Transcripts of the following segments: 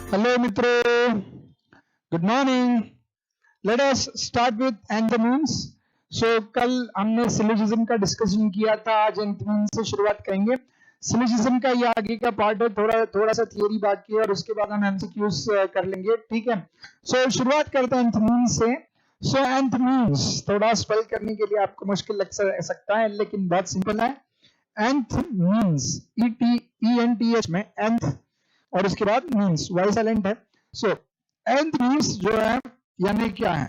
Hello मित्रों, good morning. Let us start with enthymemes. So कल हमने सिलोजिज्म का डिस्कशन किया था, आज एंथोनिम्स से शुरुआत करेंगे। सिलोजिज्म का ये आगे का पार्ट है, थोड़ा सा थियरी बाकी है और उसके बाद हम एमसीक्यूज कर लेंगे, ठीक है। सो शुरुआत करते हैं एंथोनिम्स से। सो एंथोनिम्स थोड़ा स्पेल करने के लिए आपको मुश्किल लग सकता है, लेकिन बहुत सिंपल है। एंथ मीन्स ENTH में एंथ और उसके बाद मीन्स वाई साइलेंट है। सो एंथ मीन्स जो है यानी क्या है,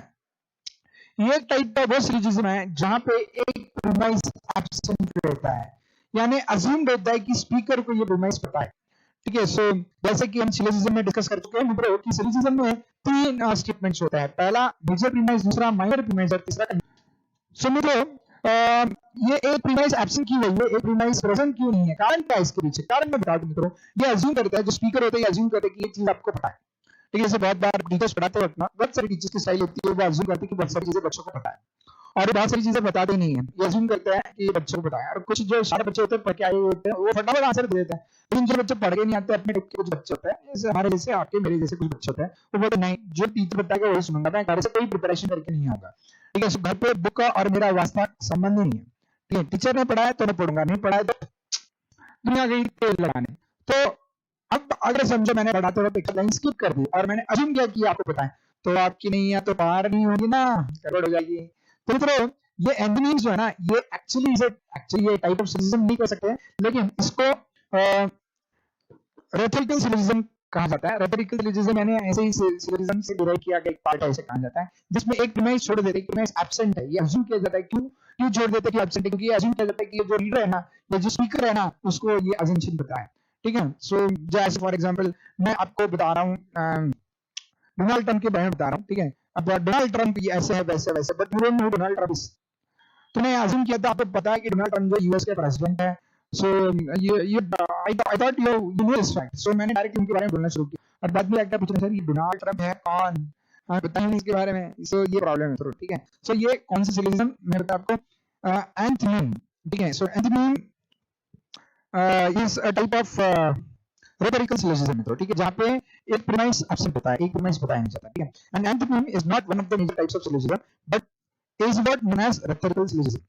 ये टाइप का वो सिलोजिज्म है जहां पे एक प्रीमाइस एब्सेंट रहता है, यानी अज्यूम रहता है कि स्पीकर को ये प्रीमाइस पता है, ठीक है। सो जैसे कि हम सिलोजिज्म में डिस्कस कर चुके हैं मित्रों कि सिलोजिज्म में तीन स्टेटमेंट्स होता है, पहला मेजर प्रीमाइस, दूसरा माइनर प्रीमाइस और तीसरा। सो मित्रों ये एक प्रीमाइस एब्सेंट क्यों है, ये एक प्रीमाइस प्रेजेंट क्यों नहीं है, कारण क्या है इसके पीछे, कारण मैं बता दूं मित्रों। ये अज्यूम करता है, जो स्पीकर होता है ये अज्यूम करता है कि ये चीज आपको पता है, ठीक है। जैसे बहुत बार टीचर्स पढ़ाते वक्त ना बहुत सारी टीचर्स की स्टाइल होती है, वो अज्यूम करते हैं कि बहुत सारी चीजें बच्चों को पता है और बहुत सारी चीजें बताते नहीं है, ये अज्यूम करते हैं कि ये बच्चों को पता है। और कुछ जो सारे बच्चे होते हैं पढ़ के आए होते हैं वो फटाफट आंसर दे देते हैं, लेकिन जो बच्चे पढ़ के नहीं आते अपने टाइप के कुछ बच्चे होते हैं, जैसे हमारे जैसे आपके मेरे जैसे कुछ बच्चे होते हैं, वो बोलते नहीं जो टीचर बताएगा वही सुनूंगा, मैं घर से कोई प्रिपरेशन करके नहीं आऊंगा, ठीक है। घर पे बुक का और मेरा वास्ता संबंध ही नहीं है, ठीक है। टीचर ने पढ़ाया तो मैं पढ़ूंगा, नहीं पढ़ाया तो दुनिया गई तेल लगाने। तो अब अगर समझो मैंने पढ़ाते वक्त एक लाइन स्किप कर दी और मैंने अज्यूम किया कि आपको पता है, तो आपकी नहीं है तो पार नहीं होगी ना, गड़बड़ हो जाएगी। तो मित्रों ये एंथोनिम्स जो है ना, ये एक्चुअली ये टाइप ऑफ सिलोजिज्म नहीं कह सकते, लेकिन इसको रेटोरिकल सिलोजिज्म कहा जाता है। रेटोरिकल सिलोजिज्म यानी ऐसे ही सिलोजिज्म से डिराइव किया गया एक पार्ट है, ऐसे कहा जाता है, जिसमें एक प्रीमाइस छोड़ देते हैं, प्रीमाइस एब्सेंट है, ये अज्यूम किया जाता है। क्यों छोड़ देते हैं कि एब्सेंट है, क्योंकि अज्यूम किया जाता है कि जो रीडर है ना, ये जो स्पीकर है ना, उसको ये अजम्पशन पता है, ठीक है। सो जैसे फॉर एग्जांपल मैं आपको बता रहा हूँ डोनाल्ड ट्रंप के बारे में बता रहा हूँ, ठीक है। अब डोनाल्ड ट्रंप ये ऐसे है वैसे वैसे, but you don't know Donald Trump. तुमने अज्यूम किया था, आपको पता है कि डोनाल्ड ट्रंप जो यूएस के प्रेसिडेंट है। So I thought you know this fact, so मैंने डायरेक्ट उनके बारे में बोलना शुरू किया और बाद में लगता पूछना सर ये डोनाल्ड ट्रंप है कौन, हाँ पता ही नहीं इसके बारे में। सो ये प्रॉब्लम है थोड़ा, ठीक है। सो ये कौन सा सिलोजिज्म मैं बता आपको, एंथोनिम, ठीक है। So enthymeme is a type of rhetorical syllogism, ठीक है, जहां पे एक प्रीमाइस एब्सेंट होता है, एक प्रीमाइस बताया नहीं जाता, ठीक है। And enthymeme is not one of the major types of syllogism but is what known as rhetorical syllogism.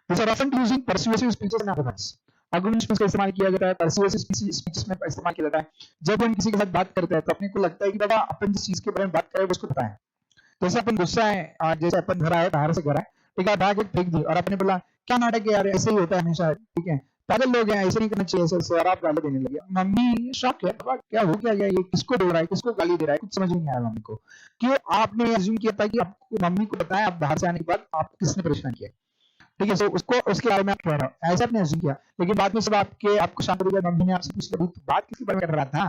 These are often used in persuasive speeches and arguments. Arguments में इसका इस्तेमाल किया जाता है, persuasive speeches में इस्तेमाल किया जाता है। जब हम किसी के साथ बात करते हैं तो अपने को लगता है कि बाबा अपन जिस चीज के बारे में बात कर रहे हैं उसको पता है। जैसे अपन गुस्सा है और जैसे अपन घर आए बाहर से घर आए, ठीक है, बैग फेंक दी और अपने बोला क्या नाटक है यार, ऐसे ही होता है हमेशा, ठीक है, पागल लोग हैं, ऐसे नहीं करना चाहिए, ऐसे और आप गाली देने लगे। मम्मी शॉक है, क्या हो क्या गया, ये किसको दे रहा है, किसको गाली दे रहा है, कुछ समझ नहीं आया मम्मी को। क्यों आपने अज्यूम किया था कि आपको मम्मी को पता है, आप बाहर से आने के बाद आपको किसने परेशान किया, ठीक है। सो उसको उसके बारे में आप कह रहे हो, ऐसा आपने अज्यूम किया, लेकिन बाद में सब आपको शांत हो गया, मम्मी ने आपसे पूछ लिया बात किसके बारे में कर रहा था,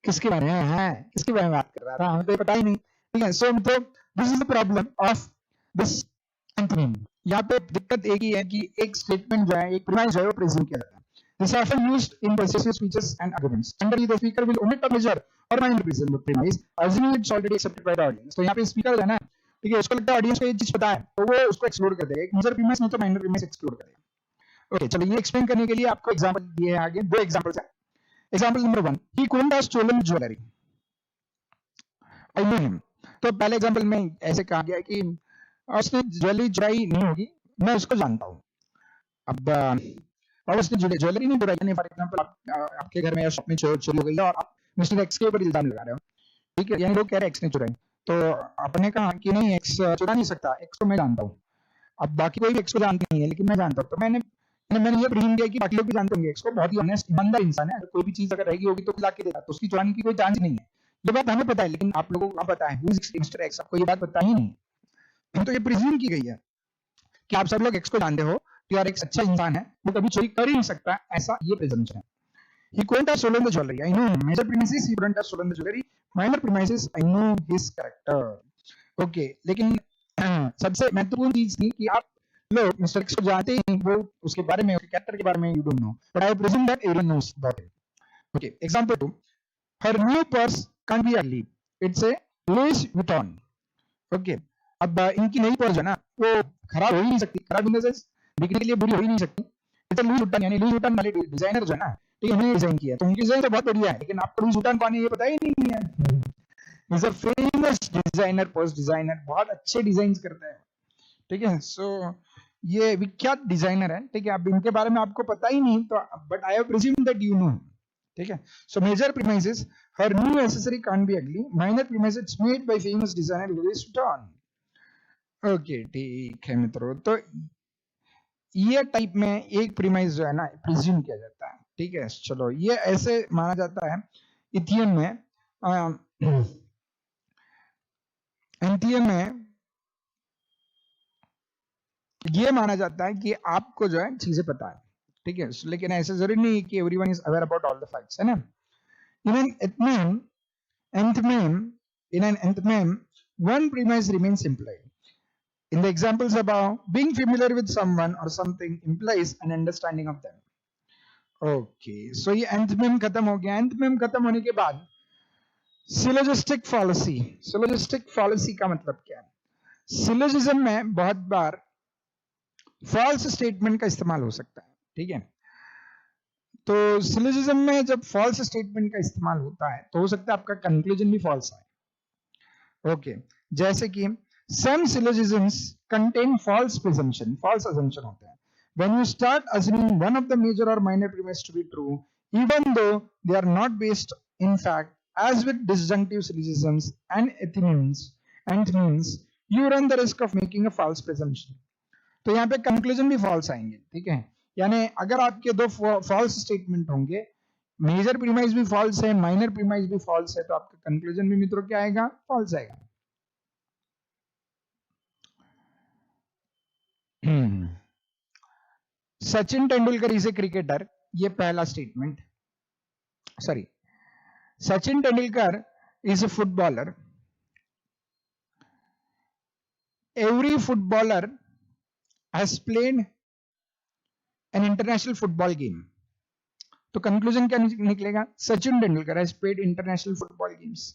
किसके बारे में है, किसके बारे में बात कर रहा था, हमें तो पता ही नहीं, ठीक है। सो मतलब this is the problem of this enthymeme. यहाँ पे दिक्कत एक ही है कि एक स्टेटमेंट जो है, एक प्रीमाइस जो है वो प्रेज्यूम किया जाता है। This is often used in persuasive speeches and arguments. Generally, the speaker will omit a major or minor premise, assuming it's already accepted by the audience. तो यहाँ पे स्पीकर है ना, ठीक है, उसको लगता है ऑडियंस को ये चीज पता है, तो वो उसको एक्सप्लोर कर देगा, एक मेजर प्रीमाइस नहीं तो माइनर प्रीमाइस एक्सप्लोर करेगा। ओके, चलो ये एक्सप्लेन करने के लिए आपको एग्जांपल दिए हैं आगे, दो एग्जांपल्स हैं। Example number 1, he couldn't have stolen jewelry. I knew him. तो पहले एग्जांपल में ऐसे कहा गया कि उसने ज्वेलरी चुराई नहीं होगी, मैं उसको जानता हूँ। अब और उसने ज्वेलरी नहीं चुराई, यानी फॉर एग्जांपल आपके घर में या शॉप में चोरी हो गई है और आप मिस्टर एक्स के ऊपर इल्जाम लगा रहे हो, ठीक है, यानी लोग कह रहे हैं एक्स ने चुराई, तो आपने कहा कि नहीं एक्स चुरा नहीं सकता, एक्स को मैं जानता हूँ। अब बाकी कोई भी एक्स को जानती नहीं है, लेकिन मैं जानता हूँ, तो मैंने ये प्रीज्यूम किया कि बाकी लोग भी जानते होंगे एक्स को, बहुत ही ऑनेस्ट ईमानदार इंसान है, अगर कोई भी चीज अगर रहेगी होगी तो ला के देगा, तो उसकी चुराने की कोई चांस नहीं है। ये बात हमें पता है, लेकिन आप लोगों को पता है मिस्टर एक्स, आपको ये बात पता ही नहीं, तो ये प्रीज्यूम की गई है कि आप सब लोग एक्स को जानते हो कि यार एक अच्छा इंसान है, वो कभी चोरी कर ही नहीं सकता, ऐसा ये प्रेजम्पशन है। He couldn't have stolen the jewelry. I know him. Major premises, he couldn't have stolen the jewelry. Minor premises, I know his character. Okay, लेकिन सबसे महत्वपूर्ण चीज थी कि आप लोग मिस्टर एक्स को जानते ही नहीं, वो उसके बारे में, उसके कैरेक्टर के बारे में you don't know. But I presume that everyone knows about it. Okay, example 2. Her new purse can't be ugly. It's a Louis Vuitton. Okay, अब इनकी नई पर्स है ना, वो खराब हो ही नहीं सकती, खराब इन द सेंस बिकने के लिए बुरी हो ही नहीं सकती। लुई वुटन यानी लुई वुटन वाले डिजाइनर जो है ना, ठीक है, मैंने डिजाइन किया, तो उनकी डिजाइन तो बहुत बढ़िया है, लेकिन आप प्रिंस भूटान कौन है ये पता ही नहीं है। Is a famous designer, post designer, बहुत अच्छे डिजाइन करता है, ठीक है। सो ये विख्यात डिजाइनर है, ठीक है। अब इनके बारे में आपको पता ही नहीं, तो but I have presumed that you know, ठीक है। सो मेजर प्रीमाइसेस, हर new accessory can't be ugly, minor premises made by famous designer Louis Vuitton. Okay, ठीक है मित्रों, तो ये टाइप में एक प्रीमाइस जो है ना प्रिज्यूम किया जाता है, ठीक है। चलो, ये ऐसे माना जाता है इथियन में, एंथियन में ये माना जाता है कि आपको जो है चीजें पता है, ठीक है, लेकिन ऐसे जरूरी नहीं कि everyone is aware about all the facts, है ना। In an enthymeme, in an anthemem, one premise remains implied. In the examples above, being familiar with someone or something implies an understanding of them. Okay, so ये anthemem खत्म हो गया। anthemem खत्म होने के बाद सिलोजिस्टिक फॉलिसी, सिलोजिस्टिक फॉलिसी का मतलब क्या है? सिलोजिज्म में बहुत बार फॉल्स स्टेटमेंट का इस्तेमाल हो सकता है, ठीक है। तो सिलोजिज्म में जब फॉल्स स्टेटमेंट का इस्तेमाल होता है तो हो सकता है आपका कंक्लूजन भी फॉल्स आए, ओके। जैसे कि some syllogisms contain false presumption, false assumption होते हैं। When you start assuming one of the major or minor premises to be true, even though they are not based in fact, as with disjunctive syllogisms and antonyms, you run the risk of making a false presumption. तो यहाँ पे conclusion भी false आएंगे, ठीक है। यानी अगर आपके दो फॉल्स स्टेटमेंट होंगे, मेजर प्रीमाइस भी फॉल्स है, माइनर प्रीमाइस भी फॉल्स है, तो आपका कंक्लूजन भी मित्रों क्या आएगा? फॉल्स आएगा। Sachin Tendulkar is a cricketer, ये पहला statement. Sorry, Sachin Tendulkar is a footballer, every footballer has played an international football game. तो कंक्लूजन क्या निकलेगा? Sachin Tendulkar has played international football games.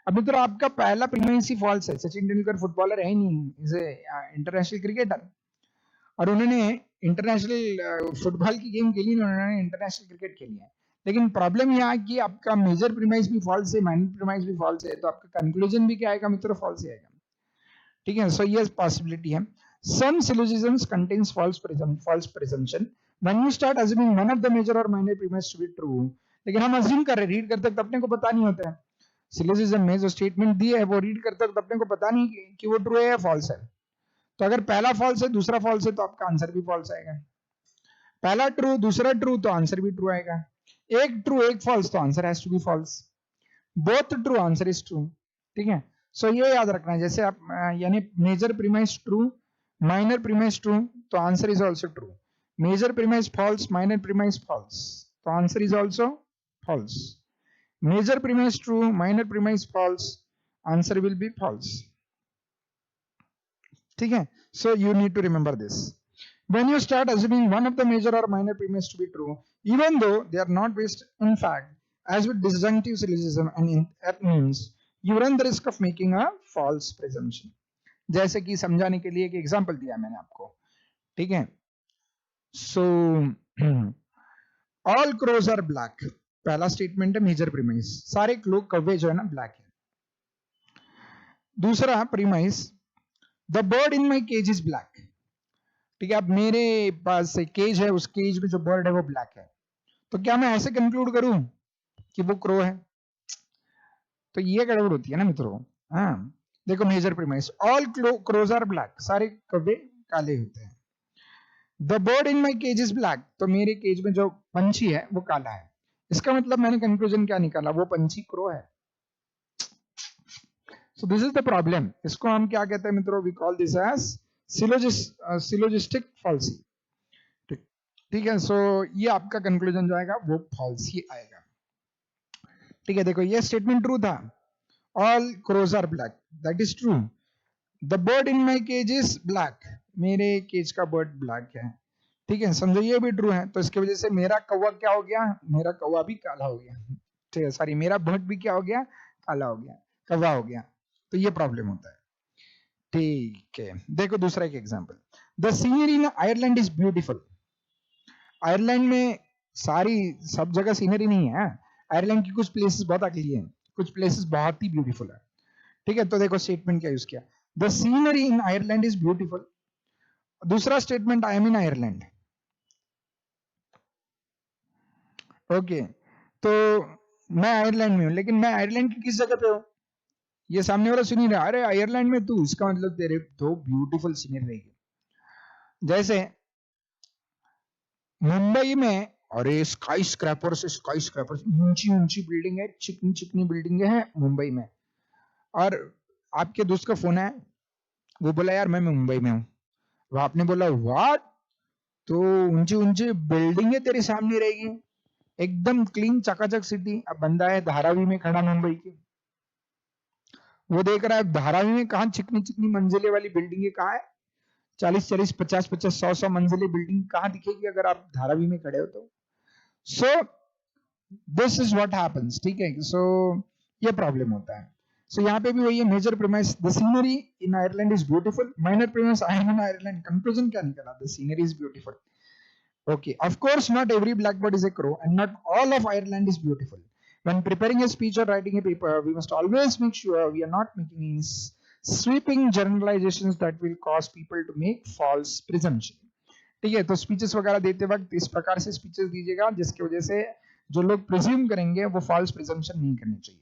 अब मित्रों आपका पहला प्रीमाइस ही फॉल्स है, सचिन तेंदुलकर फुटबॉलर है ही नहीं, इज ए इंटरनेशनल क्रिकेटर, और उन्होंने इंटरनेशनल फुटबॉल की गेम खेली, उन्होंने इंटरनेशनल क्रिकेट खेली है। लेकिन प्रॉब्लम यह है कि आपका मेजर प्रीमाइस भी फॉल्स है, माइनर प्रीमाइस भी फॉल्स है, तो आपका कंक्लूजन भी क्या आएगा मित्रों? फॉल्स ही आएगा, ठीक है। सो ये पॉसिबिलिटी है। Some syllogisms contains false presumption. When you start assuming one of the major or minor premises to be true, लेकिन हम अज्यूम कर रहे हैं, रीड करते वक्त अपने को पता नहीं होता है। सिलोजिज्म में जो स्टेटमेंट दी है वो रीड करते वक्त अपने को पता नहीं कि वो ट्रू है या फॉल्स है। तो अगर पहला फॉल्स है दूसरा फॉल्स है तो आपका आंसर भी फॉल्स आएगा। पहला ट्रू दूसरा ट्रू तो आंसर भी ट्रू आएगा। एक ट्रू एक फॉल्स तो answer has to be false. Both true answer is true, ठीक है। सो ये याद रखना है, जैसे आप यानी major premise true, minor premise true, तो answer is also true. Major premise false, minor premise false, तो answer is also false. Major premise true, minor premise false, answer will be false, ठीक है। So you need to remember this. When you start assuming one of the major or minor premises to be true, even though they are not based in fact, as with disjunctive syllogism and antonyms, you run the risk of making a false presumption. जैसे कि समझाने के लिए एक example दिया मैंने आपको, ठीक है। So all crows are black, पहला स्टेटमेंट है मेजर प्रीमाइस, सारे लोग कौवे जो है ना ब्लैक है। दूसरा premise, the bird in my cage is black, ठीक है। अब मेरे पास एक केज है, उस केज में जो बर्ड है वो ब्लैक है, तो क्या मैं ऐसे कंक्लूड करूं कि वो क्रो है? तो ये गड़बड़ होती है ना मित्रों। हाँ, देखो major premise, all crows are black, सारे कौवे काले होते हैं। The bird in my cage is black, तो मेरे केज में जो पंछी है वो काला है। इसका मतलब मैंने कंक्लूजन क्या निकाला? वो पंछी क्रो है। So this is the problem. इसको हम क्या कहते हैं मित्रों? We call this as syllogistic fallacy, ठीक है। सो ये आपका कंक्लूजन जो आएगा वो फॉल्स ही आएगा, ठीक है। देखो ये स्टेटमेंट ट्रू था, all crows are black, that is true. The bird in my cage is black, मेरे केज का बर्ड ब्लैक है, ठीक है। समझो ये भी ट्रू है, तो इसकी वजह से मेरा कौवा क्या हो गया? मेरा कौवा भी काला हो गया, ठीक है। सॉरी, मेरा बर्ड भी क्या हो गया? काला हो गया, कौवा हो गया। तो ये प्रॉब्लम होता है, ठीक है। देखो दूसरा एक example, the scenery in Ireland is beautiful. Ireland में सारी सब जगह सीनरी नहीं है। आयरलैंड की कुछ प्लेसेस बहुत अगली हैं, कुछ प्लेसेस बहुत ही ब्यूटीफुल है। ठीक है, तो देखो स्टेटमेंट क्या यूज किया, the scenery in Ireland is beautiful. दूसरा statement, I am in Ireland. Okay, तो मैं आयरलैंड में हूं, लेकिन मैं आयरलैंड की किस जगह पे हूं? ये सामने वाला सुन ही रहा, अरे आयरलैंड में तू, इसका मतलब तेरे दो ब्यूटीफुल सीनरी रहेगी। जैसे मुंबई में, अरे स्काई स्क्रैपर से स्काई स्क्रैपर, ऊंची ऊंची बिल्डिंग है, चिकनी चिकनी बिल्डिंग है मुंबई में, और आपके दोस्त का फोन है, वो बोला यार मैं मुंबई में हूँ, वो आपने बोला व्हाट, तो ऊंची ऊंची बिल्डिंग है तेरे सामने रहेगी, एकदम क्लीन चकाचक सिटी। अब बंदा है धारावी में खड़ा मुंबई की, वो देख रहा है धारावी में कहा चिकनी चिकनी मंजिले वाली बिल्डिंग है, कहाँ है 40-40, 50-50, 100-100 मंजिले बिल्डिंग कहाँ दिखेगी अगर आप धारावी में खड़े हो तो। सो दिस इज व्हाट हैपेंस, ठीक है। सो ये प्रॉब्लम होता है। सो यहाँ पे भी वही है, major premise the scenery in Ireland is beautiful, minor premise I am in Ireland, conclusion क्या निकला, the scenery is beautiful. Okay, of course, not every blackbird is a crow, and not all of Ireland is beautiful. When preparing a speech or writing a paper, we must always make sure we are not making any sweeping generalizations that will cause people to make false presumption. ठीक है, तो speeches वगैरह देते वक्त इस प्रकार से speeches दीजिएगा जिसकी वजह से जो लोग प्रिज्यूम करेंगे वो फॉल्स प्रिजम्पशन नहीं करनी चाहिए।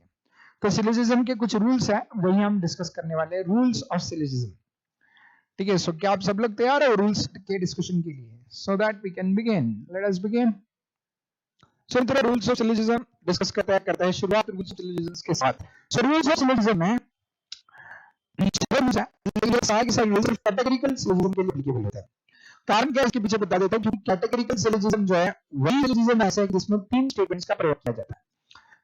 तो सिलोजिज्म के कुछ रूल्स हैं, वही हम डिस्कस करने वाले हैं, रूल्स ऑफ सिलोजिज्म। ठीक है, सो क्या आप सब लोग तैयार हो रूल्स के डिस्कशन के लिए? So that we can begin, let us begin. So थोड़ा रूल्स ऑफ सिलोजिज्म डिस्कस करते हैं शुरुआत रूल्स ऑफ सिलोजिज्म के साथ। सो रूल्स ऑफ सिलोजिज्म में कैटेगरिकल सिलोजिज्म के लिए एप्लीकेबल होता है। कारण क्या है इसके पीछे बता देता हूं, क्योंकि कैटेगरिकल सिलोजिज्म जो है वही सिलोजिज्म ऐसा है जिसमें तीन स्टेटमेंट्स का प्रयोग किया जाता है।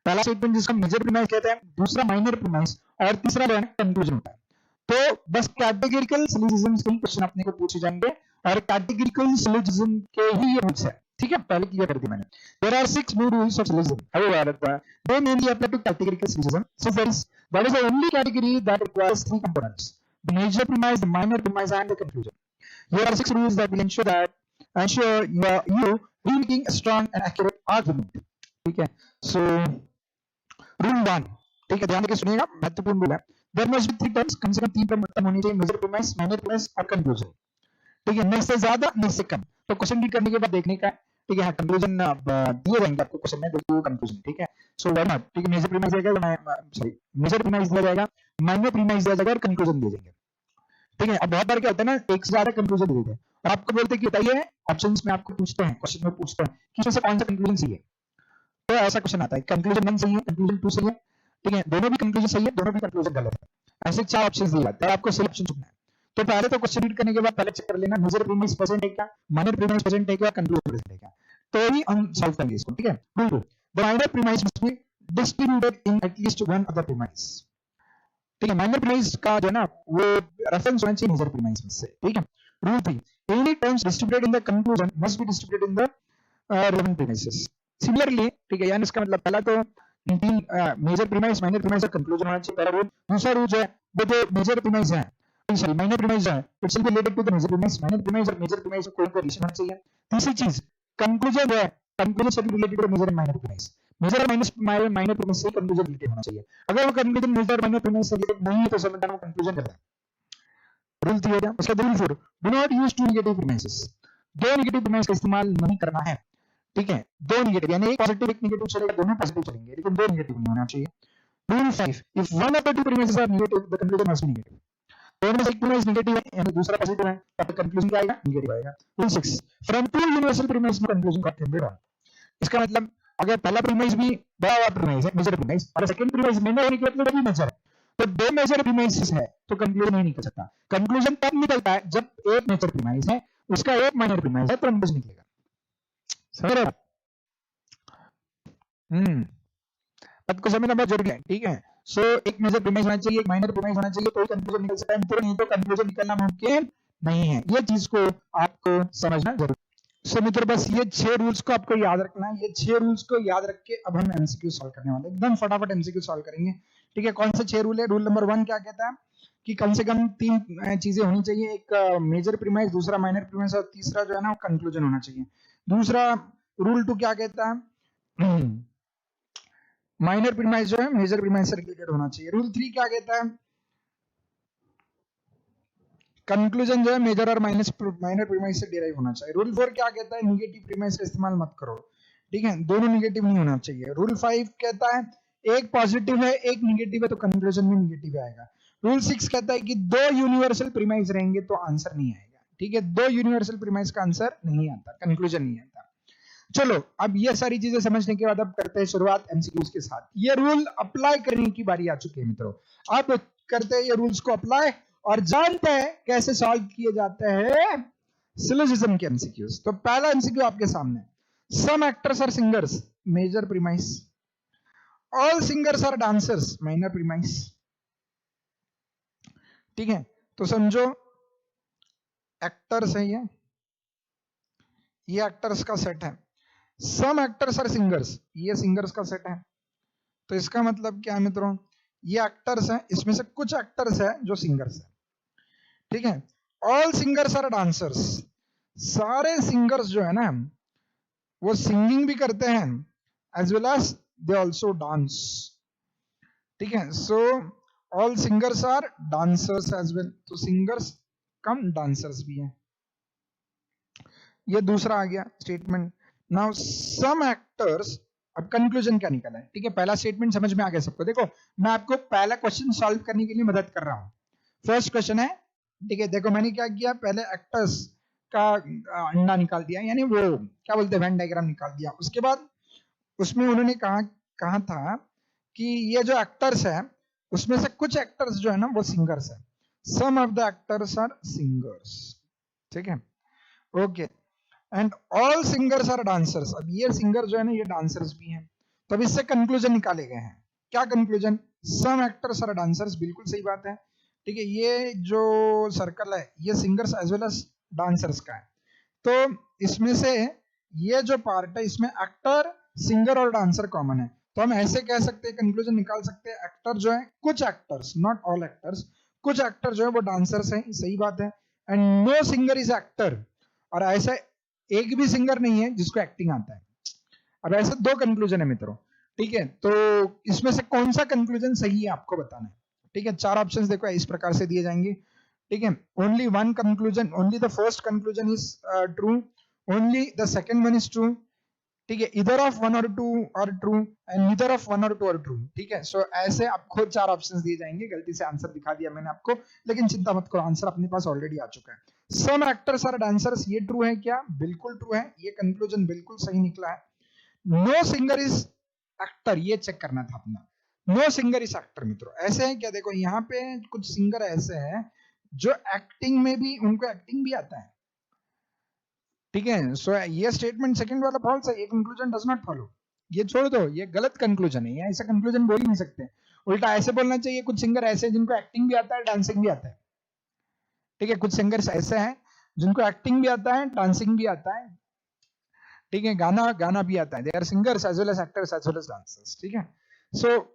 पहला स्टेटमेंट जिसको मेजर प्रीमाइस कहते हैं, दूसरा माइनर प्रीमाइस, और तीसरा जो है कंक्लूजन होता है। तो बस कैटेगरिकल सिलोजिज्म के क्वेश्चन अपने को पूछे जाएंगे, और कैटेगरिकल सिलोजिज्म के ही ये रूल्स है। ठीक है, पहले क्लियर कर दी मैंने। There are 6 main rules of syllogism. However, they mainly apply to categorical syllogism. So that is the only category that requires 3 components: the major premise, the minor premise, and the conclusion. Here are 6 rules that will ensure you making a strong and accurate argument. ठीक है, so rule 1, ठीक है, ध्यान देकर सुनिएगा, महत्वपूर्ण rule है। There must be 3 terms, कम से कम 3 टर्म होनी चाहिए, मेजर प्रीमाइस, माइनर प्रीमाइस और कंक्लूजन। ठीक है, न से ज्यादा न से कम। तो क्वेश्चन रीड करने के बाद देखने का है, ठीक है, कंक्लूजन दिए रहेंगे आपको क्वेश्चन में, देखिए कंक्लूजन, ठीक है। सो व्हाई नॉट, ठीक है, मेजर प्रीमाइस दिया जाएगा, सॉरी मेजर प्रीमाइस दिया जाएगा, माइनर प्रीमाइस दिया जाएगा और कंक्लूजन दिए जाएंगे। ठीक है, अब बहुत बार क्या होता है ना, एक से ज्यादा कंक्लूजन दे देते हैं और आपको बोलते हैं कि बताइए, ऑप्शंस में आपको पूछते हैं, क्वेश्चन में पूछते हैं कि इसमें से कौन सा कंक्लूजन सही है। तो ऐसा क्वेश्चन आता है, कंक्लूजन 1 सही है, कंक्लूजन 2 सही है, ठीक है, दोनों भी कंक्लूजन सही है, दोनों भी कंक्लूजन गलत है, ऐसे 4 ऑप्शंस दिए जाते हैं, आपको सही ऑप्शन चुनना है। तो पहले तो क्वेश्चन रीड करने के बाद पहले चेक कर लेना मेजर प्रीमाइस प्रेजेंट है क्या, माइनर प्रीमाइस प्रेजेंट है क्या, कंक्लूजन प्रेजेंट है क्या, तो ही हम सॉल्व करेंगे इसको। ठीक है, rule 2, the minor premise must be distributed in at least one other premise. ठीक है, माइनर प्रीमाइस का जो है ना वो रेफरेंस होना चाहिए मेजर प्रीमाइस में से। ठीक है, rule 3, any terms distributed in the conclusion must be distributed in the relevant premises. Similarly, ठीक है, यानी इसका मतलब पहला तो मेजर प्रीमाइस, माइनर प्रीमाइस और कंक्लूजन होना चाहिए, पहला रूल। दूसरा रूल जो है वो जो मेजर प्रीमाइस है, सॉरी माइनर प्रीमाइस है, it will be related to the major premise, minor premise और मेजर प्रीमाइस कोई रिलेशन होना चाहिए। तीसरी चीज, कंक्लूजन है, कंक्लूजन से related to major and minor premise, major और माइनर प्रीमाइस से कंक्लूजन रिलेटेड होना चाहिए। अगर वो कंक्लूजन मेजर और माइनर प्रीमाइस से रिलेटेड नहीं है तो समझना वो कंक्लूजन करता है। रूल 3 हो गया। उसका rule 4, do not use two negative premises, दो नेगेटिव प्रीमाइस का इस्तेमाल नहीं करना है। ठीक है, दो नेगेटिव, यानी एक पॉजिटिव एक नेगेटिव चलेगा, दोनों पॉजिटिव चलेंगे, लेकिन दो नेगेटिव नहीं होना चाहिए। Rule 5, if one of the two premises are negative the conclusion must be negative. दोनों में से एक प्रीमाइस नेगेटिव है यानी दूसरा पॉजिटिव है, तब कंक्लूजन क्या आएगा, नेगेटिव आएगा। Rule 6, from two universal premise no conclusion got generated on. इसका मतलब अगर पहला प्रीमाइस भी बड़ा हुआ प्रीमाइस है, मेजर प्रीमाइस, और सेकंड प्रीमाइस में होने के मतलब भी मेजर है, तो दो मेजर प्रीमाइसेस है तो कंक्लूजन नहीं निकल सकता। कंक्लूजन तब निकलता है जब एक मेजर प्रीमाइस है, उसका एक माइनर प्रीमाइस है, तो कंक्लूजन निकलेगा। समझ रहे हो? बात को समझना बहुत जरूरी है। ठीक है, सो एक मेजर प्रीमाइस होना चाहिए, एक माइनर प्रीमाइस होना चाहिए, तो ही कंक्लूजन निकल सकता है, नहीं तो कंक्लूजन निकलना मुमकिन नहीं है। ये चीज को आपको समझना जरूरी है। सो मित्रों, बस ये 6 रूल्स को आपको याद रखना है। ये 6 रूल्स को याद रख के अब हम एमसीक्यू सॉल्व करने वाले हैं, एकदम फटाफट एमसीक्यू सॉल्व करेंगे। ठीक है, कौन से 6 रूल है? रूल नंबर 1 क्या कहता है कि कम से कम 3 चीजें होनी चाहिए, एक मेजर प्रीमाइस, दूसरा माइनर प्रीमाइस और तीसरा जो है ना कंक्लूजन होना चाहिए। दूसरा रूल 2 क्या कहता है? माइनर प्रीमाइस जो है मेजर प्रीमाइस से रिलेटेड होना चाहिए। रूल 3 क्या कहता है? कंक्लूजन जो है मेजर और माइनर प्रीमाइस से डिराइव होना चाहिए। रूल 4 क्या कहता है? निगेटिव प्रीमाइस का इस्तेमाल मत करो, ठीक है, दोनों निगेटिव नहीं होना चाहिए। रूल 5 कहता है एक पॉजिटिव है एक निगेटिव है तो कंक्लूजन में निगेटिव आएगा। रूल 6 कहता है कि दो यूनिवर्सल प्रीमाइस रहेंगे तो आंसर नहीं आएगा, ठीक है, दो यूनिवर्सल प्रीमाइस का आंसर नहीं आता, कंक्लूजन नहीं आता। चलो अब ये सारी चीजें समझने के बाद अब करते हैं शुरुआत एमसीक्यूज के साथ। ये रूल अप्लाई करने की बारी आ चुकी है मित्रों। अब करते हैं ये रूल्स को अप्लाई और जानते हैं कैसे सॉल्व किए जाते हैं सिलोजिज्म के एमसीक्यूज। तो पहला एमसीक्यू आपके सामने, some actors are singers, major premise, all singers are dancers, minor premise, ठीक है। तो समझो एक्टर्स है, ये एक्टर्स का सेट है। सम एक्टर्स आर सिंगर्स, ये सिंगर्स का सेट है। तो इसका मतलब क्या है मित्रों? ये एक्टर्स हैं, इसमें से कुछ एक्टर्स हैं जो सिंगर्स हैं, ठीक है। ऑल सिंगर्स आर डांसर्स, सारे सिंगर्स जो है ना वो सिंगिंग भी करते हैं as well as they also dance, ठीक है। So all singers are dancers as well, तो सिंगर्स कम डांसर्स भी हैं। ये दूसरा आ गया स्टेटमेंट। नाउ सम एक्टर्स, अब कंक्लूजन क्या निकला है, ठीक है। पहला स्टेटमेंट समझ में आ गया सबको। देखो मैं आपको पहला क्वेश्चन सॉल्व करने के लिए मदद कर रहा हूं। फर्स्ट क्वेश्चन है, ठीक है। देखो मैंने क्या किया, पहले एक्टर्स का अंडा निकाल दिया, यानी वो क्या बोलते हैं वेन डायग्राम निकाल दिया। उसके बाद उसमें उन्होंने कहा था कि ये जो एक्टर्स है उसमें से कुछ एक्टर्स जो है ना वो सिंगर्स है। Some of the actors are singers, ठीक है, okay. And all singers are dancers, अब ये सिंगर जो है ना ये डांसर्स भी हैं। तो अब इससे कंक्लूजन निकाले गए हैं। क्या conclusion? Some actors are dancers, बिल्कुल सही बात है, ठीक है। ये जो सर्कल है ये singers as well as dancers का है। तो इसमें से ये जो पार्ट है इसमें एक्टर, सिंगर और डांसर कॉमन है। तो हम ऐसे कह सकते हैं, कंक्लूजन निकाल सकते हैं, एक्टर जो है, कुछ एक्टर्स, नॉट ऑल एक्टर्स, कुछ एक्टर जो है वो डांसर्स हैं, सही बात है। And know singer is actor, और ऐसा एक भी सिंगर नहीं है जिसको एक्टिंग आता है। अब ऐसे दो कंक्लूजन है मित्रों, ठीक है। तो इसमें से कौन सा कंक्लूजन सही है आपको बताना है, ठीक है। चार ऑप्शंस देखो इस प्रकार से दिए जाएंगे, ठीक है। Only one conclusion, only the first conclusion is true, only the second one is true, ठीक है। इधर ऑफ वन और टू और true and neither of one और टू और ट्रू, ठीक है। सो ऐसे आपको चार ऑप्शंस दिए जाएंगे। गलती से आंसर दिखा दिया मैंने आपको, लेकिन चिंता मत करो, आंसर अपने पास ऑलरेडी आ चुका है। सम एक्टर्स आर डांसर्स, ये ट्रू है क्या? बिल्कुल ट्रू है, ये कंक्लूजन बिल्कुल सही निकला है। नो सिंगर इज एक्टर, ये चेक करना था अपना। नो सिंगर इज एक्टर मित्रों, ऐसे है क्या? देखो यहाँ पे कुछ सिंगर ऐसे हैं जो एक्टिंग में भी, उनको एक्टिंग भी आता है, ठीक है। सो ये स्टेटमेंट सेकंड वाला फॉल्स है, ये कंक्लूजन डज नॉट फॉलो, ये छोड़ दो, ये गलत कंक्लूजन है, ऐसा कंक्लूजन बोल ही नहीं सकते। उल्टा ऐसे बोलना चाहिए कुछ सिंगर ऐसे हैं जिनको एक्टिंग भी आता है डांसिंग भी आता है, ठीक है। कुछ सिंगर्स ऐसे हैं जिनको एक्टिंग भी आता है डांसिंग भी आता है, ठीक है, गाना गाना भी आता है। They are singers as well as actors as well as dancers, ठीक है। So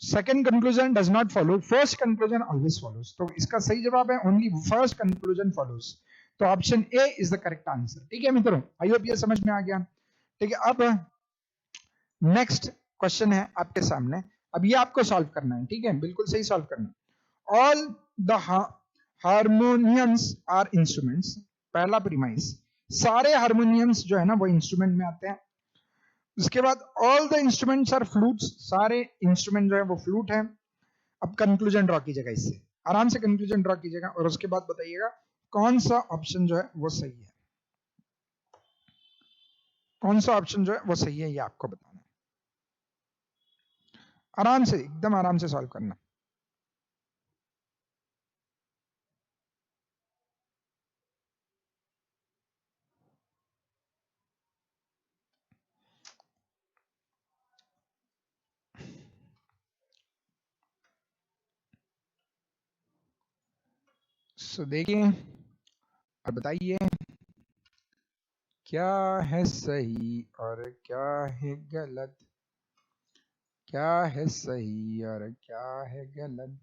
second conclusion does not follow, first conclusion always follows. तो इसका सही जवाब है ओनली फर्स्ट कंक्लूजन फॉलोज। तो option A is the correct answer, ठीक है मित्रों। आई होप ये समझ में आ गया, ठीक है। अब नेक्स्ट क्वेश्चन है आपके सामने, अब ये आपको सॉल्व करना है, ठीक है, बिल्कुल सही सॉल्व करना। All the harmoniums are instruments, पहला प्रीमाइस, सारे हारमोनियम्स जो है ना वो इंस्ट्रूमेंट में आते हैं। उसके बाद all the instruments are flutes, सारे इंस्ट्रूमेंट जो है वो फ्लूट है। अब कंक्लूजन ड्रॉ कीजिएगा, इससे आराम से कंक्लूजन ड्रॉ कीजिएगा और उसके बाद बताइएगा कौन सा ऑप्शन जो है वो सही है, कौन सा ऑप्शन जो है वो सही है, ये आपको बताना है। आराम से, एकदम आराम से सॉल्व करना। सो देखिए और बताइए क्या है सही और क्या है गलत, क्या है सही और क्या है गलत।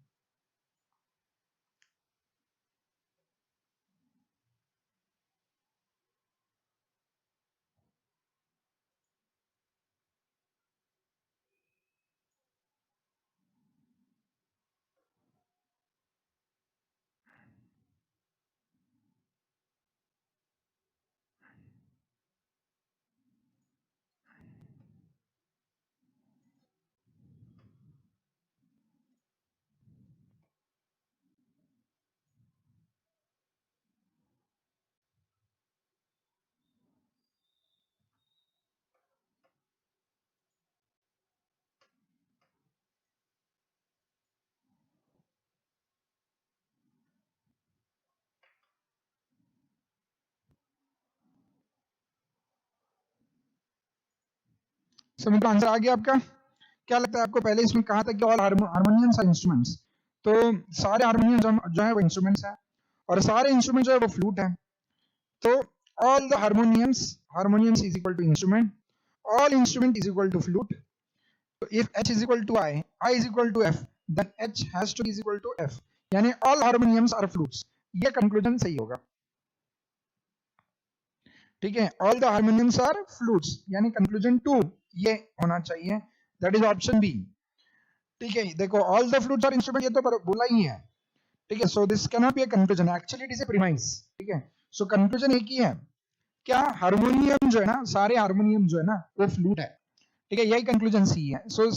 सो मित्रों आंसर आ गया आपका। क्या लगता है आपको? पहले इसमें कहा था कि ऑल हारमोनियम्स आर इंस्ट्रूमेंट्स, तो सारे हारमोनियम जो है वो इंस्ट्रूमेंट्स हैं, और सारे इंस्ट्रूमेंट जो है वो फ्लूट है। तो all the harmoniums is equal to instrument, all instrument is equal to flute. तो if h is equal to I is equal to F, then h has to be is equal to F, यानी all harmoniums are flutes. ये conclusion सही होगा, ठीक है। All the harmoniums are flutes, यानी conclusion 2 ये होना चाहिए, दैट इज ऑप्शन बी, ठीक है। देखो all the flutes are instrument, ये तो बोला ही है, ठीक है। So this can not be a conclusion, actually it is a premise, ठीक है। सो कंक्लूजन एक ही है, क्या हारमोनियम जो है ना, सारे हारमोनियम जो है ना वो फ्लूट है, ठीक है। यही कंक्लूजन सी है। So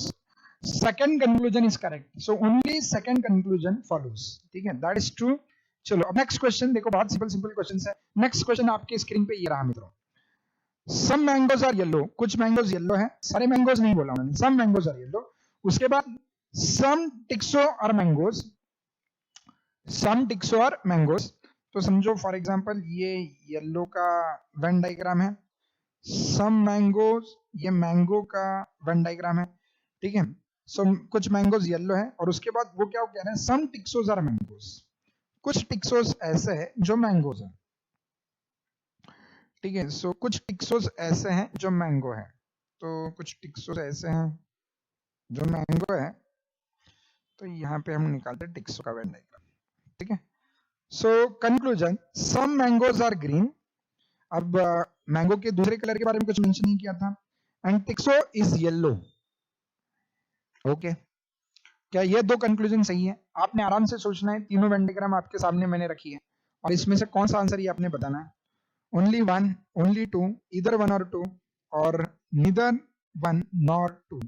second conclusion is correct, so only second conclusion follows, ठीक है, दैट इज ट्रू। चलो अब नेक्स्ट क्वेश्चन देखो, बहुत सिंपल क्वेश्चन है। नेक्स्ट क्वेश्चन आपके स्क्रीन पे ये रहा मित्रों, सम मैंगोज आर येलो, कुछ मैंगोज येलो है, सारे मैंगोज नहीं बोला उन्होंने, सम मैंगोज आर येलो। उसके बाद सम टिक्सो आर मैंगोज, सम टिक्सो आर मैंगोज। तो समझो फॉर एग्जांपल ये येलो का वेन डायग्राम है, सम मैंगोज ये मैंगो का वेन डायग्राम है, ठीक है। सो कुछ मैंगोज येलो है, और उसके बाद वो क्या कह रहे हैं, सम टिक्सोज आर मैंगोज, कुछ टिक्सोज ऐसे हैं जो मैंगोज हैं, ठीक है। सो कुछ टिक्सोज ऐसे हैं जो मैंगो है, तो कुछ टिक्सोज ऐसे हैं जो मैंगो है, तो यहाँ पे हम निकालते हैं टिक्सो का वेन डायग्राम, ठीक है। So conclusion, some mangoes are green, अब मैंगो के दूसरे कलर के बारे में कुछ मेंशन नहीं किया था, एंड टिक्सो इज येलो, ओके। क्या ये दो कंक्लूजन सही है? आपने आराम से सोचना है, तीनों वेन डायग्राम आपके सामने मैंने रखी है, और इसमें से कौन सा आंसर ये आपने बताना है, ओनली वन, ओनली टू, इधर वन और टू, और नीदर वन नॉर टू,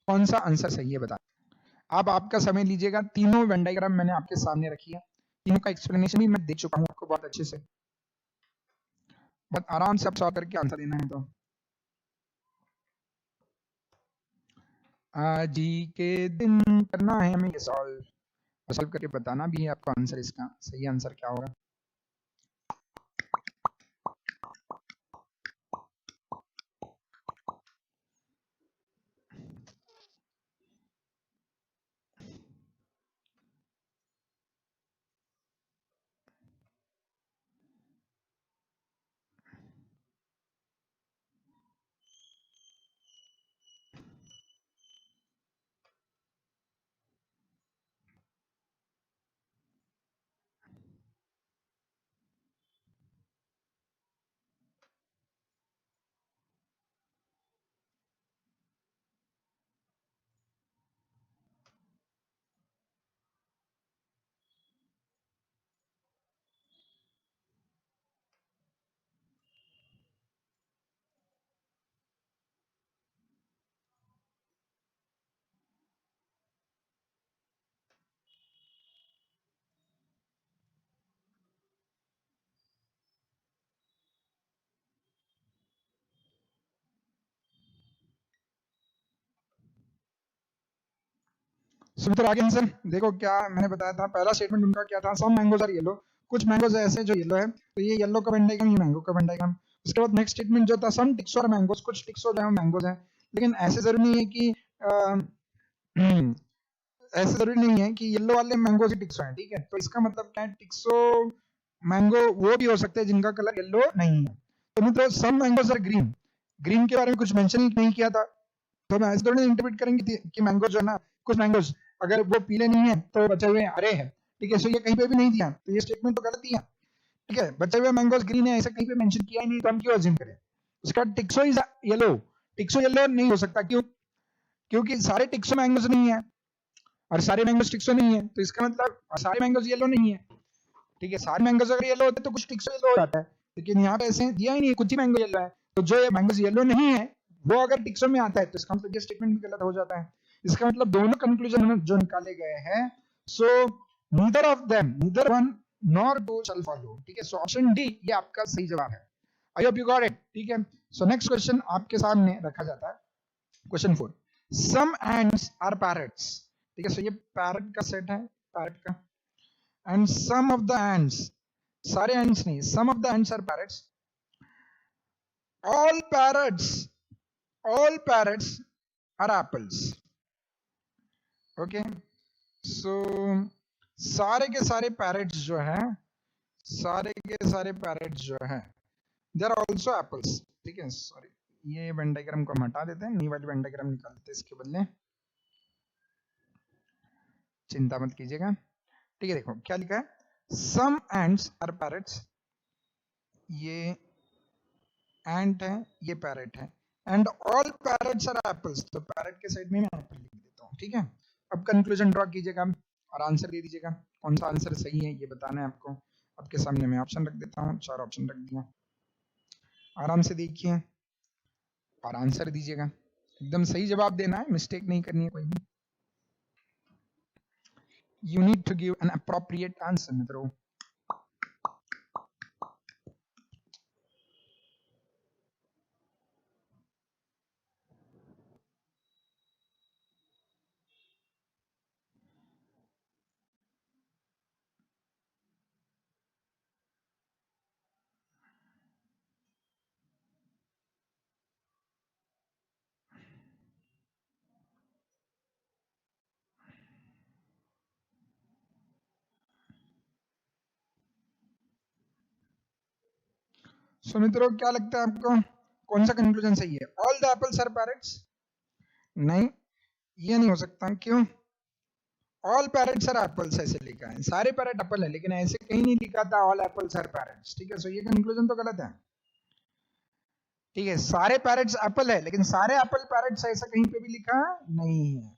कौन सा आंसर सही है बता। आप आपका समय लीजिएगा, तीनों वेन डायग्राम मैंने आपके सामने रखी है, तीनों का एक्सप्लेनेशन भी मैं दे चुका हूं आपको बहुत अच्छे से, बहुत आराम से आप सॉल्व करके आंसर देना है। तो आज ही के दिन करना है हमें ये सॉल्व करके बताना भी है आपको आंसर, इसका सही आंसर क्या होगा। सुमित्र आगे आंसर देखो, क्या मैंने बताया था, पहला स्टेटमेंट उनका क्या था, सम मैंगोज आर येलो, कुछ मैंगोज ऐसे जो येलो है, तो ये येलो का वेन डायग्राम, ये मैंगो का वेन डायग्राम। उसके बाद नेक्स्ट स्टेटमेंट जो था, सम टिक्सो आर मैंगोज, कुछ टिक्सो जो है मैंगोज है, लेकिन ऐसे जरूरी नहीं है कि ऐसे जरूरी नहीं है कि येलो वाले मैंगो ही टिक्सो हैं, ठीक है। तो इसका मतलब क्या है, टिक्सो मैंगो वो भी हो सकते हैं जिनका कलर येलो नहीं है। तो मित्रों सम मैंगोज आर ग्रीन, ग्रीन के बारे में कुछ मेंशन ही नहीं किया था, तो हम ऐसे थोड़ी इंटरप्रेट करेंगे कि मैंगो जो है ना, कुछ मैंगोज अगर वो पीले नहीं है तो बचे हुए हरे हैं, ठीक है। सो ये कहीं पे भी नहीं दिया, तो ये स्टेटमेंट तो गलत ही है, ठीक है। बचे हुए मैंगोज ग्रीन है ऐसा कहीं पे मेंशन किया ही नहीं, तो हम क्यों अज्यूम करें। उसके बाद टिक्सो इज येलो, टिक्सो येलो नहीं हो सकता, क्यों, क्योंकि सारे टिक्सो मैंगोज नहीं है, और सारे मैंगोज टिक्सो नहीं है, तो इसका मतलब सारे मैंगोज येलो नहीं है, ठीक है। सारे मैंगोज अगर येलो होते तो कुछ टिक्सो येलो हो जाता है, लेकिन यहाँ पे ऐसे दिया ही नहीं, कुछ ही मैंगो येलो है, तो जो ये मैंगोज येलो नहीं है वो अगर टिक्सो में आता है तो इसका मतलब ये स्टेटमेंट भी गलत हो जाता है। इसका मतलब दोनों कंक्लूजन जो निकाले गए हैं, so neither of them, neither one nor two shall follow, ठीक है। सो ऑप्शन डी ये आपका सही जवाब है। I hope you got it, ठीक है। सो नेक्स्ट क्वेश्चन आपके सामने रखा जाता है, question 4, some ants are parrots, ठीक है। सो ये पैरट का सेट है, पैरट का, and some of the ants, सारे एंड्स नहीं, some of the ants are parrots, all parrots, all parrots are apples. Okay, so सारे के सारे पैरेट्स जो हैं, सारे के सारे पैरेट्स जो हैं, दे आर ऑल्सो एप्पल्स. ठीक है, सॉरी, ये वेन डायग्राम को हम हटा देते हैं, न्यू वाली वेन डायग्राम निकाल देते हैं इसके बदले, चिंता मत कीजिएगा. ठीक है, देखो क्या लिखा है, सम एंड्स आर पैरेट्स, ये एंट है, ये पैरेट है, and all parrots are apples. तो पैरेट के साइड में मैं एप्पल लिख देता हूँ. ठीक है, अब कंक्लूजन ड्रॉ कीजिएगा और आंसर दे दीजिएगा. कौन सा आंसर सही है ये बताना है आपको. आपके सामने मैं ऑप्शन रख देता हूँ, 4 ऑप्शन रख दिया, आराम से देखिए और आंसर दीजिएगा. एकदम सही जवाब देना है, मिस्टेक नहीं करनी है कोई भी. You need to give an appropriate answer, मित्रों. सो मित्रों, क्या लगता है आपको, कौन सा कंक्लूजन सही है? All the apples are parrots? नहीं, ये नहीं हो सकता. क्यों? ऑल पैरेट्स आर एप्पल्स ऐसे लिखा है, सारे पैरेट एप्पल है, लेकिन ऐसे कहीं नहीं लिखा था ऑल एप्पल्स आर पैरेट्स. ठीक है, सो ये कंक्लूजन तो गलत है. ठीक है, सारे पैरेट्स एप्पल है, लेकिन सारे एप्पल पैरेट्स ऐसा कहीं पे भी लिखा नहीं है.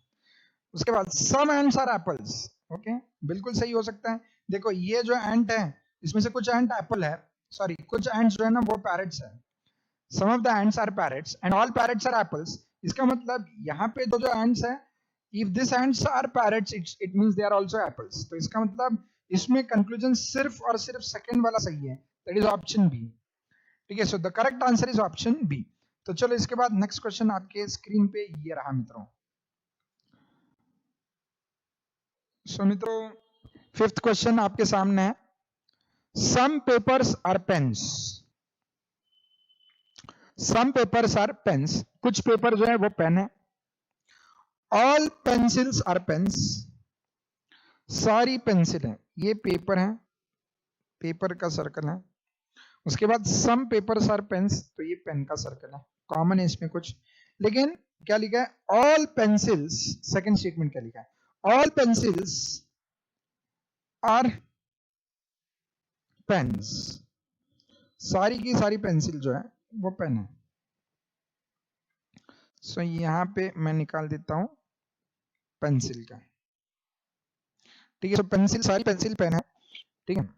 उसके बाद सम एंट्स आर एप्पल्स. ओके, बिल्कुल सही हो सकता है. देखो ये जो एंट है, इसमें से कुछ एंट एप्पल है, सॉरी कुछ एंट्स जो है ना वो पैरेट्स है. Some of the ants are parrots and all parrots are apples. इसका मतलब यहाँ पे जो एंट्स है, if this ants are parrots it means they are also apples. तो इसका मतलब इसमें कंक्लूजन सिर्फ और सिर्फ सेकंड वाला सही है, दैट इज ऑप्शन बी. ठीक है, so the correct answer is option B. तो चलो इसके बाद नेक्स्ट क्वेश्चन आपके स्क्रीन पे ये रहा मित्रों. सो मित्रों, फिफ्थ क्वेश्चन आपके सामने है. Some papers are pens. Some papers are pens. कुछ पेपर जो है वो पेन है. All pencils are pens. सारी पेंसिल है, ये पेपर है, पेपर का सर्कल है. उसके बाद सम पेपर्स आर पेन्स, तो ये पेन का सर्कल है, कॉमन है इसमें कुछ. लेकिन क्या लिखा है, ऑल पेंसिल्स, सेकंड स्टेटमेंट क्या लिखा है, ऑल पेंसिल्स आर पेन्स. सारी की सारी पेंसिल जो है वो पेन है. सो यहां पे मैं निकाल देता हूं पेंसिल का. ठीक है, तो पेंसिल, सारी पेंसिल पेन है. ठीक है,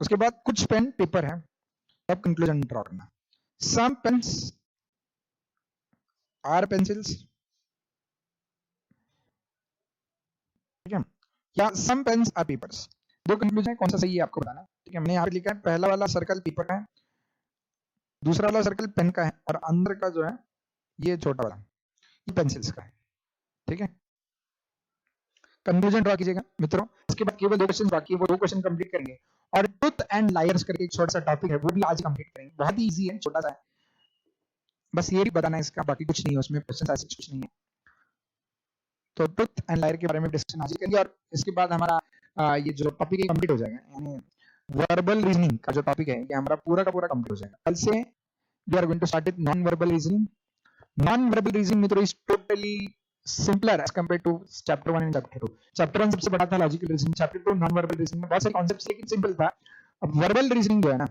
उसके बाद कुछ पेन पेपर है. अब कंक्लूजन ड्रॉ करना. सम पेन्स आर पेंसिल्स. ठीक है, या सम पेन्स आर पेपर्स. दो कंक्लूजन है, कौन सा सही है आपको बताना. ठीक है, मैंने यहाँ पे लिखा है, पहला वाला सर्कल पेपर का है, दूसरा वाला सर्कल पेन का है, और अंदर का जो है ये छोटा वाला ये पेंसिल्स का है. ठीक है, कंक्लूजन ड्रॉ कीजिएगा मित्रों. इसके बाद केवल 2 क्वेश्चन बाकी है, वो 2 क्वेश्चन कंप्लीट करेंगे. और ट्रुथ एंड लायर्स करके एक छोटा सा टॉपिक है, वो भी आज कंप्लीट करेंगे. बहुत ही इजी है, छोटा सा है, बस ये भी बताना है इसका, बाकी कुछ नहीं है उसमें, क्वेश्चन ऐसे कुछ नहीं है. तो ट्रुथ एंड लायर के बारे में डिस्कशन आज करेंगे. और इसके बाद हमारा ये जो टॉपिक है कंप्लीट हो जाएगा, यानी वर्बल रीजनिंग का जो टॉपिक है ये हमारा पूरा का पूरा कंप्लीट हो जाएगा. कल से we are going to start with non verbal reasoning. Non verbal reasoning मित्रों is totally simpler as compare to chapter 1 and chapter 2. Chapter 1 सबसे बड़ा था logical reasoning, chapter 2 non verbal reasoning में बहुत सारे कॉन्सेप्ट्स लेकिन सिंपल था. अब वर्बल रीजनिंग जो है ना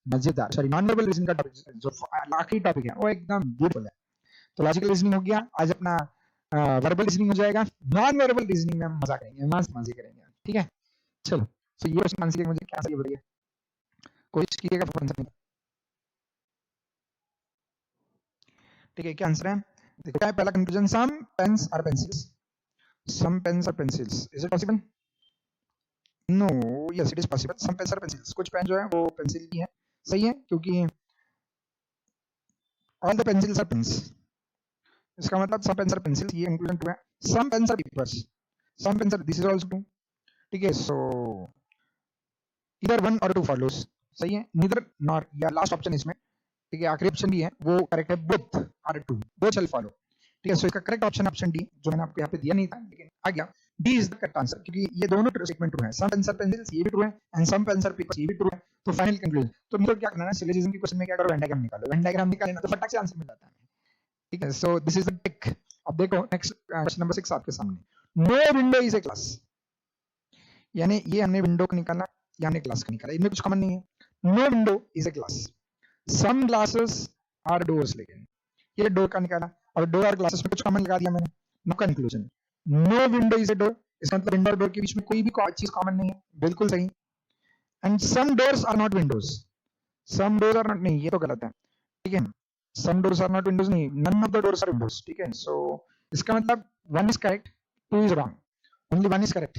मजेदार, सॉरी नॉन वर्बल रीजनिंग का टॉपिक जो आखिरी टॉपिक है वो एकदम ब्यूटीफुल है. तो लॉजिकल रीजनिंग हो गया, आज अपना वर्बल रीजनिंग हो जाएगा. नॉन वर्बल रीजनिंग में हम मजा करेंगे, मस्त मजे करेंगे. ठीक है, चलो. तो ये क्वेश्चन आंसर मुझे क्या सही बताइए, कोशिश कीजिएगा आंसर नहीं. ठीक है, क्या आंसर है देखो. क्या है पहला conclusion, some pens are pencils. Some pens are pencils, is it possible? No, yes it is possible. Some pens are pencils, कुछ पेन जो है वो पेंसिल की है. सही है, क्योंकि all the pencils are pens. इसका मतलब सम पेन्स आर पेंसिल्स, ये कंक्लूजन टू है. Some pens are papers, some pens are, this is also true. ठीक है, सो इधर 1 और 2 फॉलोस. सही है, नीदर नॉर, या लास्ट ऑप्शन इसमें ठीक है, आखिरी ऑप्शन डी है वो करेक्ट है, both are true, both shall follow. ठीक है, सो इसका करेक्ट ऑप्शन ऑप्शन डी, जो मैंने आपको यहाँ पे दिया नहीं था लेकिन आ गया, D is the correct answer, क्योंकि ये दोनों स्टेटमेंट ट्रू है। सम पेंसिल पेंसिल्स ये भी ट्रू है एंड सम पेंसिल पेपर्स ये भी ट्रू है। तो फाइनल कंक्लूजन, तो मुझे क्या करना है, सिलोजिज्म के क्वेश्चन में क्या करो, वेन डायग्राम निकालो, वेन डायग्राम निकालेना तो फटाक से आंसर मिल जाता है। ठीक है, so this is the trick. अब देखो नेक्स्ट क्वेश्चन नंबर 6 आपके सामने, no window is a glass, यानी ये हमने विंडो का निकाला, ये हमने क्लास का निकाला, इनमें कुछ कॉमन नहीं है। No window is a glass, some glasses are doors, लेकिन ये डोर का निकाला और डोर और ग्लासेस में कुछ कॉमन लगा दिया मैंने। No conclusion, no window is a door, इसका मतलब विंडो और डोर के बीच में कोई भी चीज कॉमन नहीं है, बिल्कुल सही। And some doors are not windows, some doors are not, नहीं ये तो गलत है। ठीक है, some doors are not windows नहीं, none of the doors are windows. ठीक है, सो इसका मतलब 1 is correct, 2 is wrong, only 1 is correct.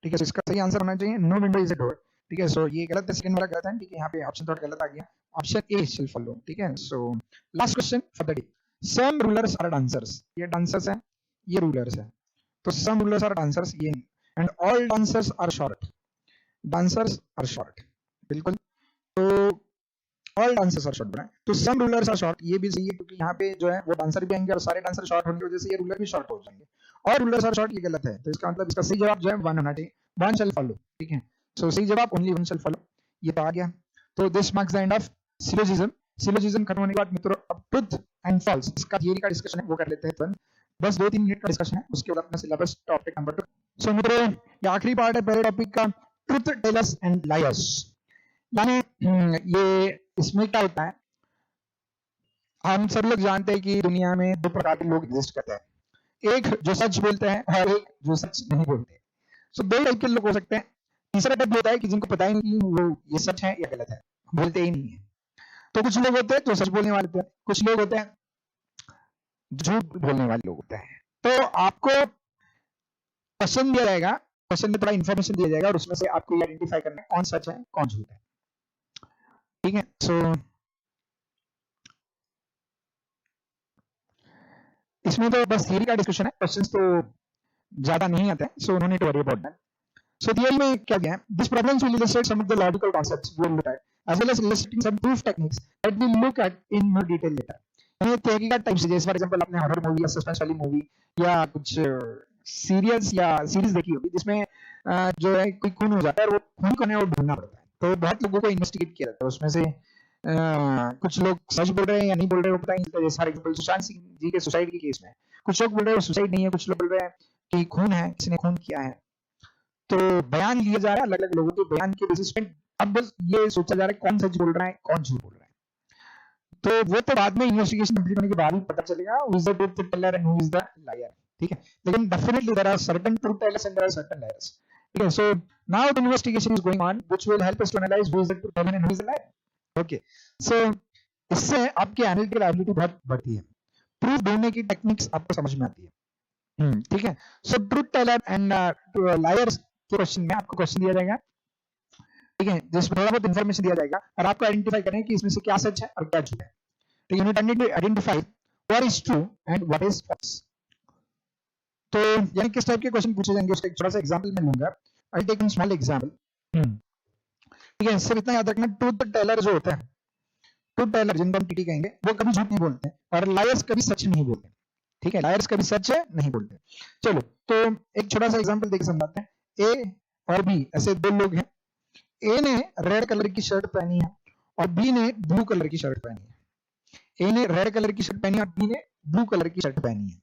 ठीक है, सो इसका सही आंसर होना चाहिए no window is a door. ठीक है, सो ये गलत है, सेकंड वाला गलत है। ठीक है, यहाँ पे ऑप्शन थोड़ा गलत आ गया, ऑप्शन ए शैल फॉलो। ठीक है, so last question for the day, some rulers are dancers, ये डांसर्स है, ये रूलर्स है, तो सम रूलर्स आर डांसर्स ये, and all dancers are short, dancers are short, बिल्कुल, तो ऑल डांसर्स आर शॉर्ट बना है, तो सम रूलर्स आर शॉर्ट ये भी सही है, क्योंकि यहाँ पे जो है वो डांसर भी आएंगे और सारे डांसर शॉर्ट होने की वजह से ये रूलर भी शॉर्ट हो जाएंगे, और रूलर्स आर शॉर्ट ये गलत है, तो इसका मतलब इसका सही जवाब जो है 1 होना चाहिए, 1 शैल फॉलो। ठीक है, सो सही जवाब ओनली 1 शैल फॉलो, ये तो आ गया। तो this marks the end of syllogism. Syllogism खत्म होने के बाद मित्रों अब ट्रुथ एंड फॉल्स, इसका थियरी का डिस्कशन है वो कर लेते हैं तुरंत, बस 2-3 मिनट का डिस्कशन है, उसके बाद अपना सिलेबस टॉपिक नंबर 2। सो मित्रों ये आखिरी पार्ट है पहले टॉपिक का, ट्रुथ टेलर्स एंड लायर्स, यानी ये इसमें क्या होता है, हम सब लोग जानते हैं कि दुनिया में 2 प्रकार के लोग एग्जिस्ट करते हैं, एक जो सच बोलते हैं और एक जो सच नहीं बोलते। सो 2 टाइप के लोग हो सकते हैं। तीसरा टाइप होता है कि जिनको पता ही नहीं कि वो ये सच है या गलत है, बोलते ही नहीं है। तो कुछ लोग होते हैं जो सच बोलने वाले होते हैं, कुछ लोग होते हैं झूठ बोलने वाले लोग होते हैं। तो आपको क्वेश्चन दिया जाएगा, क्वेश्चन में थोड़ा इन्फॉर्मेशन दिया जाएगा और उसमें से आपको ये आइडेंटिफाई करना है कौन सच है कौन झूठ है। ठीक है, सो इसमें तो बस थियरी का डिस्कशन है, क्वेश्चंस तो ज्यादा नहीं आते हैं, so no need to worry about that. So theory में क्या गया है, this problems will illustrate some of the logical concepts we will look at as well as illustrating some proof techniques that we'll look at in more detail later। यानी तहकीकात type से, जैसे for example आपने horror movie या suspense वाली movie या कुछ serials या सीरीज देखी होगी जिसमें जो है कोई खून हो जाता है और वो खून को वो ढूंढना पड़ता है, तो बहुत लोगों को इन्वेस्टिगेट किया जाता है, उसमें से कुछ लोग सच बोल रहे हैं या नहीं बोल रहे हैं वो पता नहीं चलता। जैसे फॉर एग्जांपल सुशांत सिंह जी के सुसाइड के केस में कुछ लोग बोल रहे हैं सुसाइड नहीं है, कुछ लोग बोल रहे हैं कि खून है, किसी ने खून किया है, तो बयान लिया जा रहा है अलग अलग लोगों के बयान के बेसिस पे। अब बस ये सोचा जा रहा है कौन सच बोल रहा है कौन झूठ बोल रहा है, तो वो तो बाद में इन्वेस्टिगेशन कंप्लीट होने के बाद ही पता चलेगा who is the truth teller and who is the liar. ठीक है, लेकिन definitely there are certain truth tellers and there are certain liars. ठीक है, so now the investigation is going on which will help us to analyse who is the truth teller and who is the liar. Okay, so इससे आपकी analytical ability बहुत बढ़ती है, proof ढूंढने की techniques आपको समझ में आती है। ठीक है, सो ट्रूथ टेलर एंड लायर्स के क्वेश्चन में आपको क्वेश्चन दिया जाएगा, ठीक है, जिसमें थोड़ा बहुत इंफॉर्मेशन दिया जाएगा और आपको आइडेंटिफाई करना है कि इसमें से क्या सच है और क्या झूठ है। तो you need to identify what is true and what is false. तो यानी किस टाइप के क्वेश्चन पूछे जाएंगे उसका एक छोटा सा एग्जांपल मैं लूंगा, I take one small example. ठीक है, सिर्फ इतना याद रखना, ट्रूथ टेलर जो होता है, ट्रूथ टेलर जिनको हम टीटी कहेंगे, वो कभी झूठ नहीं बोलते और लायर्स कभी सच नहीं बोलते। ठीक है, लायर्स कभी सच नहीं बोलते। चलो तो एक छोटा सा एग्जांपल देके समझाते हैं। ए और बी ऐसे 2 लोग हैं, ए ने रेड कलर की शर्ट पहनी है और बी ने ब्लू कलर की शर्ट पहनी है। ए ने रेड कलर की शर्ट पहनी है और बी ने ब्लू कलर की शर्ट पहनी है।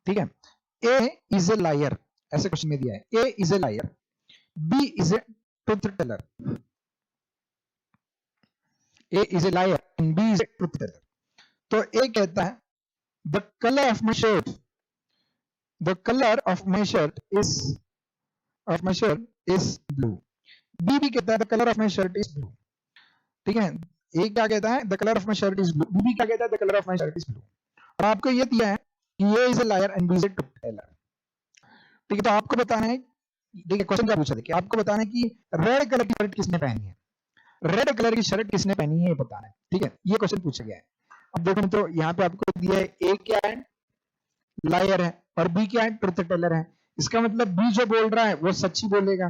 ठीक है, ए इज ए लायर, ऐसे क्वेश्चन में दिया है, A is a liar, B is a truth teller, A is a liar and B is a truth teller. तो ए कहता है the colour of my shirt, the colour of my shirt is blue. B भी कहता है the colour of my shirt is blue. ठीक है, A क्या कहता है the colour of my shirt is blue, B भी क्या कहता है the colour of my shirt is blue, और आपको ये दिया है कि A is a liar and B is a truth teller. ठीक है, तो आपको बताना है, देखिए क्वेश्चन क्या पूछा, देखिए आपको बताना है कि रेड कलर की शर्ट किसने पहनी है, रेड कलर की शर्ट किसने पहनी है ये बताना है। ठीक है, ये क्वेश्चन पूछा गया है। अब देखो मित्रों, यहाँ पे आपको दिया है ए क्या है, लायर है, और बी क्या है, ट्रूथ टेलर है। इसका मतलब बी जो बोल रहा है वो सच ही बोलेगा।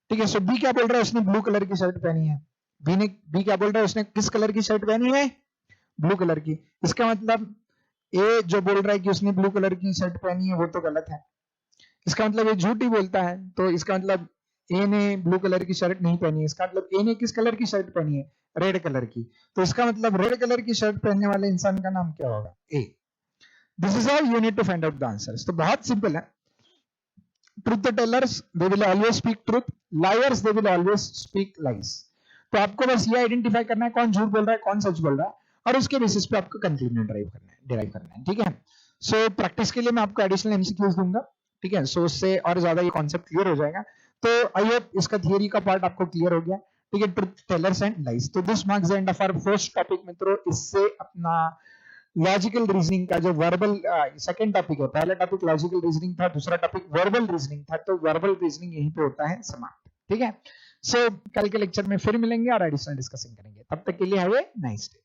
ठीक है, सो बी क्या बोल रहा है, उसने ब्लू कलर की शर्ट पहनी है, बी क्या बोल रहा है, उसने किस कलर की शर्ट पहनी है, ब्लू कलर की। इसका मतलब ए जो बोल रहा है कि उसने ब्लू कलर की शर्ट पहनी है वो तो गलत है, इसका मतलब ये झूठ ही बोलता है। तो इसका मतलब ए ने ब्लू कलर की शर्ट नहीं पहनी है, इसका मतलब ए ने किस कलर की शर्ट पहनी है, रेड कलर की। तो इसका मतलब रेड कलर की शर्ट पहनने वाले इंसान का नाम क्या होगा, A. This is all you need to find out the answers. तो बहुत सिंपल है। Truth tellers they will always speak truth, liars they will always speak lies. तो आपको बस ये आइडेंटिफाई करना है कौन झूठ बोल रहा है कौन सच बोल रहा है, और उसके बेसिस पे आपको कंक्लूजन डिराइव करना है, ठीक है। सो प्रैक्टिस के लिए मैं आपको एडिशनल एमसीक्यूज दूंगा, ठीक है। सो उससे और ज्यादा ये कॉन्सेप्ट क्लियर हो जाएगा। तो आई होप इसका थियरी का पार्ट आपको क्लियर हो गया, ठीक है। Truth tellers and lies. तो this marks the end of our first topic मित्रों। इससे अपना लॉजिकल रीजनिंग का जो वर्बल सेकंड टॉपिक है, पहला टॉपिक लॉजिकल रीजनिंग था, दूसरा टॉपिक वर्बल रीजनिंग था, तो वर्बल रीजनिंग यहीं पे होता है समाप्त, ठीक है। सो कल के लेक्चर में फिर मिलेंगे और एडिशनल डिस्कसिंग करेंगे। तब तक के लिए हैव ए नाइस डे।